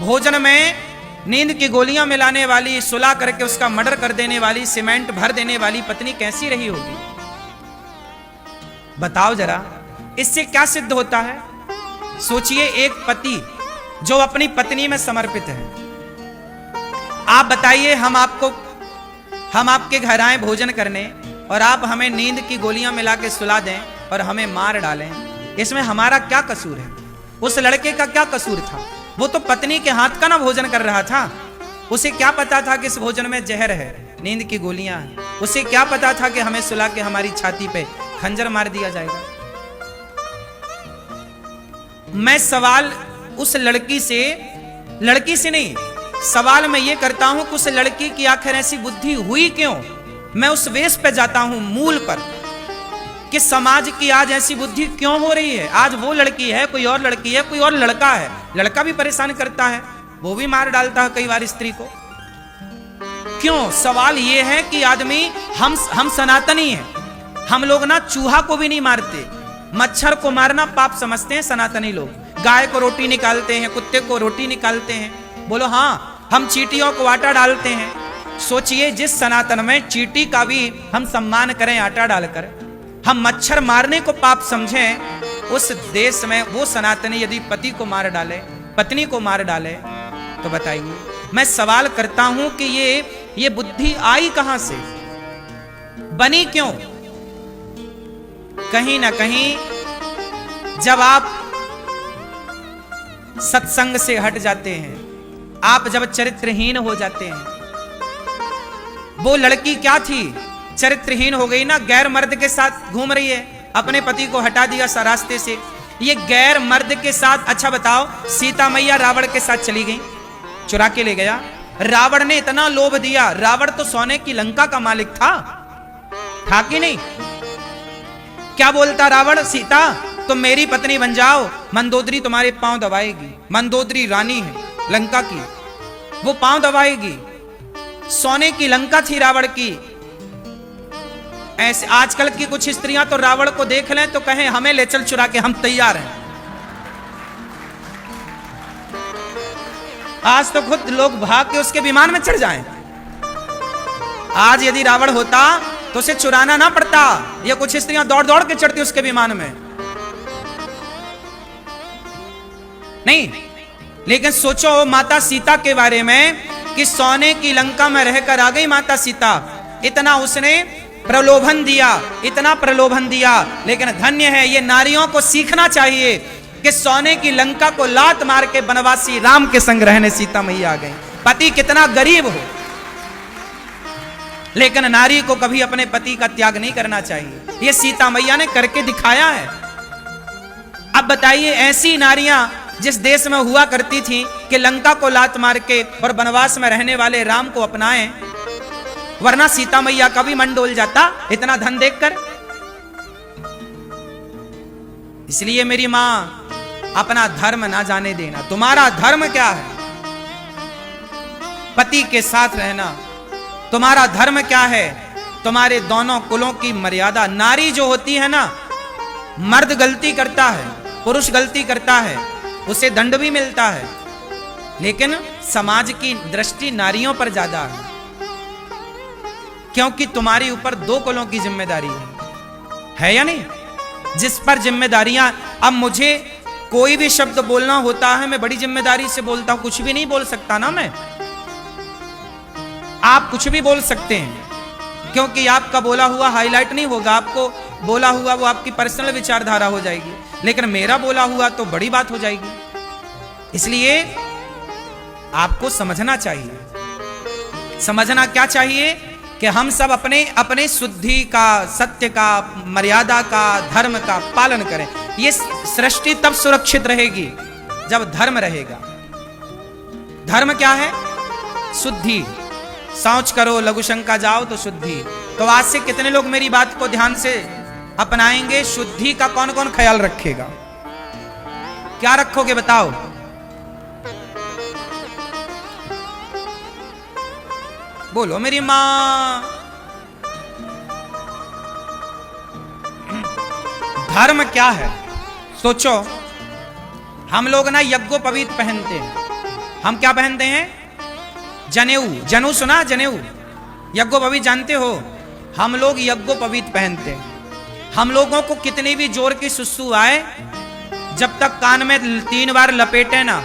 भोजन में नींद की गोलियां मिलाने वाली, सुला करके उसका मर्डर कर देने वाली, सीमेंट भर देने वाली पत्नी कैसी रही होगी? बताओ जरा, इससे क्या सिद्ध होता है? सोचिए, एक पति जो अपनी पत्नी में समर्पित है, आप बताइए, हम आपके घर आए भोजन करने और आप हमें नींद की गोलियां मिला के सुला दें और हमें मार डालें, इसमें हमारा क्या कसूर है? उस लड़के का क्या कसूर था? वो तो पत्नी के हाथ का ना भोजन कर रहा था। उसे क्या पता था कि इस भोजन में जहर है, नींद की गोलियां हैं? उसे क्या पता था कि हमें सुला के हमारी छाती पे खंजर मार दिया जाएगा? मैं सवाल उस लड़की से नहीं, सवाल मैं ये करता हूं कि उस लड़की की आखिर ऐसी बुद्धि हुई क्यों? मैं उस वेश पे जाता हूं, मूल पर, कि समाज की आज ऐसी बुद्धि क्यों हो रही है? आज वो लड़की है, कोई और लड़की है, कोई और लड़का है, लड़का भी परेशान करता है, वो भी मार डालता है कई बार स्त्री को। क्यों? सवाल ये है कि आदमी, हम सनातनी हैं, हम लोग ना चूहा को भी नहीं मारते, मच्छर को मारना पाप समझते हैं सनातनी लोग। गाय को रोटी निकालते हैं, कुत्ते को रोटी निकालते हैं, बोलो हाँ, हम चींटियों को आटा डालते हैं। सोचिए, जिस सनातन में चींटी का भी हम सम्मान करें आटा डालकर, हम मच्छर मारने को पाप समझें, उस देश में वो सनातनी यदि पति को मार डाले, पत्नी को मार डाले, तो बताइए, मैं सवाल करता हूं कि ये बुद्धि आई कहां से, बनी क्यों? कहीं ना कहीं जब आप सत्संग से हट जाते हैं, आप जब चरित्रहीन हो जाते हैं, वो लड़की क्या थी? चरित्रहीन हो गई ना, गैर मर्द के साथ घूम रही है, अपने पति को हटा दिया रास्ते से, ये गैर मर्द के साथ। अच्छा बताओ, सीता मैया रावण के साथ चली गई, चुरा के ले गया, रावण ने इतना लोभ दिया, रावण तो सोने की लंका का मालिक था कि नहीं? क्या बोलता रावण? सीता तुम मेरी पत्नी बन जाओ, मंदोदरी तुम्हारे पांव दबाएगी, मंदोदरी रानी है लंका की, वो पांव दबाएगी। सोने की लंका थी रावण की। ऐसे आजकल की कुछ स्त्रियां तो रावण को देख लें तो कहें हमें ले चल चुरा के, हम तैयार हैं। आज तो खुद लोग भाग के उसके विमान में चढ़ जाएं। आज यदि रावण होता तो उसे चुराना ना पड़ता, ये कुछ स्त्रियां दौड़ दौड़ के चढ़ती उसके विमान में। नहीं, लेकिन सोचो माता सीता के बारे में कि सोने की लंका में रहकर आ गई माता सीता, इतना उसने प्रलोभन दिया, इतना प्रलोभन दिया। लेकिन धन्य है, ये नारियों को सीखना चाहिए कि सोने की लंका को लात मार के वनवासी राम के संग रहने सीता मैया आ गई। पति कितना गरीब हो, लेकिन नारी को कभी अपने पति का त्याग नहीं करना चाहिए। ये सीता मैया ने करके दिखाया है। अब बताइए, ऐसी नारियां जिस देश में हुआ करती थी कि लंका को लात मार के और वनवास में रहने वाले राम को अपनाएं, वरना सीता मैया का भी मन डोल जाता इतना धन देखकर। इसलिए मेरी मां, अपना धर्म ना जाने देना। तुम्हारा धर्म क्या है? पति के साथ रहना। तुम्हारा धर्म क्या है? तुम्हारे दोनों कुलों की मर्यादा। नारी जो होती है ना, मर्द गलती करता है, पुरुष गलती करता है, उसे दंड भी मिलता है, लेकिन समाज की दृष्टि नारियों पर ज्यादा है, क्योंकि तुम्हारे ऊपर दो कुलों की जिम्मेदारी है या नहीं? जिस पर जिम्मेदारियां, अब मुझे कोई भी शब्द बोलना होता है, मैं बड़ी जिम्मेदारी से बोलता हूं। कुछ भी नहीं बोल सकता ना मैं, आप कुछ भी बोल सकते हैं, क्योंकि आपका बोला हुआ हाईलाइट नहीं होगा, आपको बोला हुआ वो आपकी पर्सनल विचारधारा हो जाएगी, लेकिन मेरा बोला हुआ तो बड़ी बात हो जाएगी। इसलिए आपको समझना चाहिए। समझना क्या चाहिए कि हम सब अपने अपने शुद्धि का, सत्य का, मर्यादा का, धर्म का पालन करें। ये सृष्टि तब सुरक्षित रहेगी जब धर्म रहेगा। धर्म क्या है? शुद्धि। शौच करो, लघुशंका जाओ तो शुद्धि। तो आज से कितने लोग मेरी बात को ध्यान से अपनाएंगे? शुद्धि का कौन कौन ख्याल रखेगा? क्या रखोगे बताओ? बोलो मेरी मां। धर्म क्या है? सोचो, हम लोग ना यज्ञोपवीत पहनते हैं, हम क्या पहनते हैं? जनेऊ। जनेऊ सुना? जनेऊ यज्ञोपवीत जानते हो? हम लोग यज्ञोपवीत पहनते हैं। हम लोगों को कितनी भी जोर की सुसु आए, जब तक कान में 3 बार लपेटे ना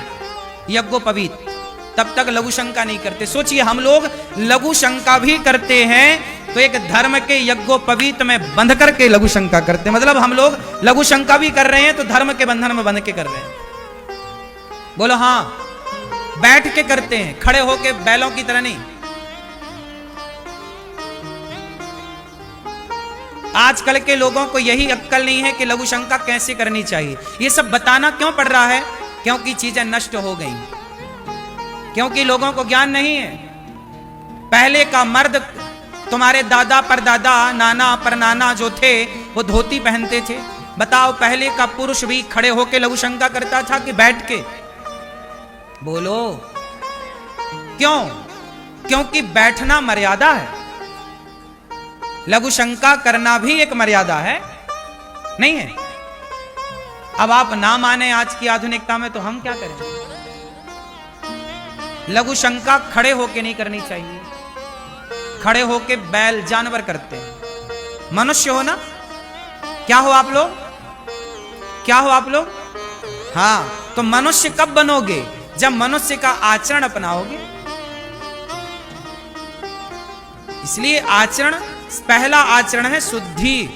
यज्ञोपवीत, तब तक लघु शंका नहीं करते। सोचिए, हम लोग लघु शंका भी करते हैं तो एक धर्म के यज्ञोपवीत में बंध करके लघु शंका करते हैं। मतलब हम लोग लघु शंका भी कर रहे हैं तो धर्म के बंधन में बंध के कर रहे हैं। बोलो हाँ। बैठ के करते हैं, खड़े होके बैलों की तरह नहीं। आजकल के लोगों को यही अक्कल नहीं है कि लघु शंका कैसे करनी चाहिए। ये सब बताना क्यों पड़ रहा है? क्योंकि चीजें नष्ट हो गई, क्योंकि लोगों को ज्ञान नहीं है। पहले का मर्द, तुम्हारे दादा परदादा, नाना परनाना जो थे, वो धोती पहनते थे। बताओ, पहले का पुरुष भी खड़े होके लघु शंका करता था कि बैठ के? बोलो क्यों? क्योंकि बैठना मर्यादा है। लघु शंका करना भी एक मर्यादा है, नहीं है? अब आप ना माने आज की आधुनिकता में, तो हम क्या करें? लघु शंका खड़े होके नहीं करनी चाहिए। खड़े होके बैल जानवर करते हैं। मनुष्य हो ना? क्या हो आप लोग? क्या हो आप लोग? हाँ, तो मनुष्य कब बनोगे? जब मनुष्य का आचरण अपनाओगे। इसलिए आचरण, पहला आचरण है शुद्धि।